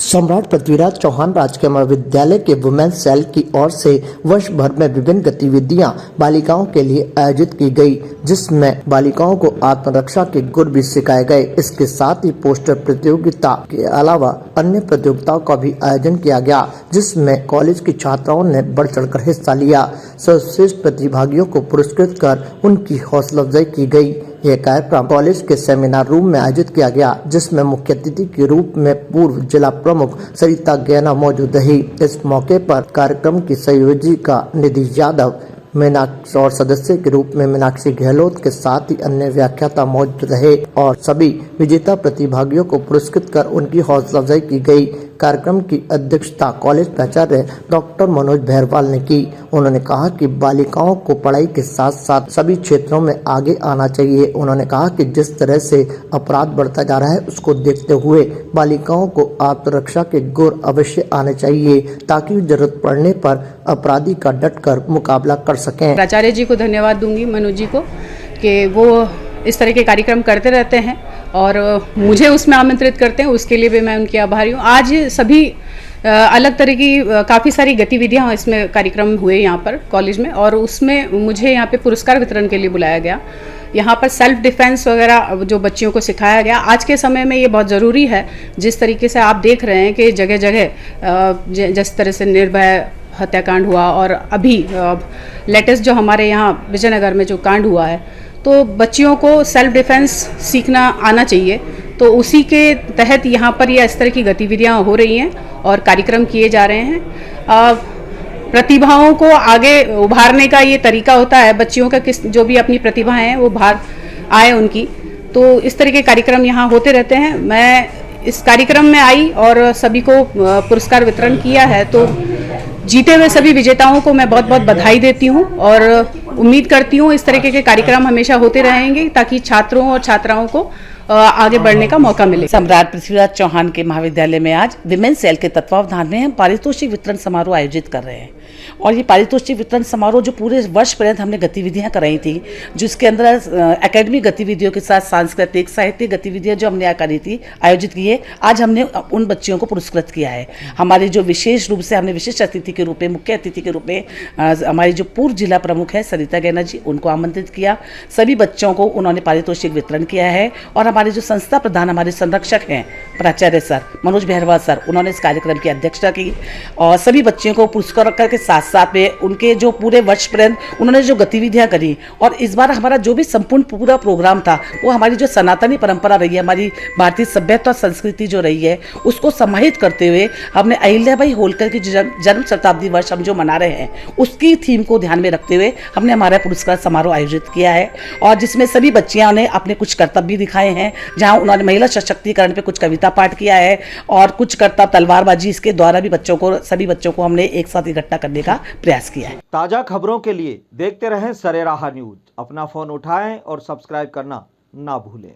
सम्राट पृथ्वीराज चौहान राजकीय महाविद्यालय के वुमेन्स सेल की ओर से वर्ष भर में विभिन्न गतिविधियां बालिकाओं के लिए आयोजित की गई, जिसमें बालिकाओं को आत्मरक्षा के गुर भी सिखाए गए। इसके साथ ही पोस्टर प्रतियोगिता के अलावा अन्य प्रतियोगिताओं का भी आयोजन किया गया, जिसमें कॉलेज की छात्राओं ने बढ़ चढ़कर हिस्सा लिया। सर्वश्रेष्ठ प्रतिभागियों को पुरस्कृत कर उनकी हौसला अफजाई की गई। यह कार्यक्रम कॉलेज के सेमिनार रूम में आयोजित किया गया, जिसमें मुख्य अतिथि के रूप में पूर्व जिला प्रमुख सरिता गैना मौजूद रही। इस मौके पर कार्यक्रम की संयोजिका निधि यादव, मीनाक्षी और सदस्य के रूप में मीनाक्षी गहलोत के साथ ही अन्य व्याख्याता मौजूद रहे और सभी विजेता प्रतिभागियों को पुरस्कृत कर उनकी हौसला अफजाई की गई। कार्यक्रम की अध्यक्षता कॉलेज प्राचार्य डॉक्टर मनोज भैरवाल ने की। उन्होंने कहा कि बालिकाओं को पढ़ाई के साथ साथ सभी क्षेत्रों में आगे आना चाहिए। उन्होंने कहा कि जिस तरह से अपराध बढ़ता जा रहा है, उसको देखते हुए बालिकाओं को आत्मरक्षा के गुर अवश्य आने चाहिए, ताकि जरूरत पड़ने पर अपराधी का डटकर मुकाबला कर सकें। प्राचार्य जी को धन्यवाद दूंगी, मनोज जी को, कि वो इस तरह के कार्यक्रम करते रहते हैं और मुझे उसमें आमंत्रित करते हैं, उसके लिए भी मैं उनकी आभारी हूँ। आज सभी अलग तरह की काफ़ी सारी गतिविधियाँ इसमें कार्यक्रम हुए यहाँ पर कॉलेज में, और उसमें मुझे यहाँ पे पुरस्कार वितरण के लिए बुलाया गया। यहाँ पर सेल्फ डिफेंस वगैरह जो बच्चियों को सिखाया गया, आज के समय में ये बहुत ज़रूरी है। जिस तरीके से आप देख रहे हैं कि जगह जगह जिस तरह से निर्भया हत्याकांड हुआ और अभी लेटेस्ट जो हमारे यहाँ विजयनगर में जो कांड हुआ है, तो बच्चियों को सेल्फ डिफेंस सीखना आना चाहिए। तो उसी के तहत यहाँ पर ये इस तरह की गतिविधियाँ हो रही हैं और कार्यक्रम किए जा रहे हैं। प्रतिभाओं को आगे उभारने का ये तरीका होता है, बच्चियों का जो भी अपनी प्रतिभाएं हैं वो बाहर आए उनकी, तो इस तरह के कार्यक्रम यहाँ होते रहते हैं। मैं इस कार्यक्रम में आई और सभी को पुरस्कार वितरण किया है, तो जीते हुए सभी विजेताओं को मैं बहुत बहुत बधाई देती हूँ और उम्मीद करती हूँ इस तरीके के कार्यक्रम हमेशा होते रहेंगे, ताकि छात्रों और छात्राओं को आगे बढ़ने का मौका मिले। सम्राट पृथ्वीराज चौहान के महाविद्यालय में आज विमेंस सेल के तत्वावधान में हम पारितोषिक वितरण समारोह आयोजित कर रहे हैं। और ये पारितोषिक वितरण समारोह जो पूरे वर्ष पर्यंत हमने गतिविधियां कराई थी, जिसके अंदर एकेडमिक गतिविधियों के साथ सांस्कृतिक साहित्यिक गतिविधियां जो हमने करी थी, आयोजित की है, आज हमने उन बच्चियों को पुरस्कृत किया है। हमारे जो विशेष रूप से हमने विशिष्ट अतिथि के रूप में, मुख्य अतिथि के रूप में हमारी जो पूर्व जिला प्रमुख है सरिता गैना जी, उनको आमंत्रित किया। सभी बच्चों को उन्होंने पारितोषिक वितरण किया है। और हमारे जो संस्था प्रधान हमारे संरक्षक हैं प्राचार्य सर मनोज भैरवाल सर, उन्होंने इस कार्यक्रम की अध्यक्षता की और सभी बच्चियों को पुरस्कार के साथ साथ में उनके जो पूरे वर्ष पर्यंत उन्होंने जो गतिविधियां करी, और इस बार हमारा जो भी संपूर्ण पूरा प्रोग्राम था वो हमारी जो सनातनी परंपरा रही है, हमारी भारतीय सभ्यता और संस्कृति जो रही है, उसको समाहित करते हुए हमने अहिल्याबाई होलकर की जन्म शताब्दी वर्ष हम जो मना रहे हैं, उसकी थीम को ध्यान में रखते हुए हमने हमारा पुरस्कार समारोह आयोजित किया है। और जिसमें सभी बच्चियों ने अपने कुछ कर्तव्य भी दिखाए हैं, जहां उन्होंने महिला सशक्तिकरण पे कुछ कविता पाठ किया है और कुछ कर्तव्य तलवारबाजी, इसके द्वारा भी सभी बच्चों को हमने एक साथ इकट्ठा करने का प्रयास किया है। ताजा खबरों के लिए देखते रहें सरेराह न्यूज। अपना फोन उठाएं और सब्सक्राइब करना ना भूलें।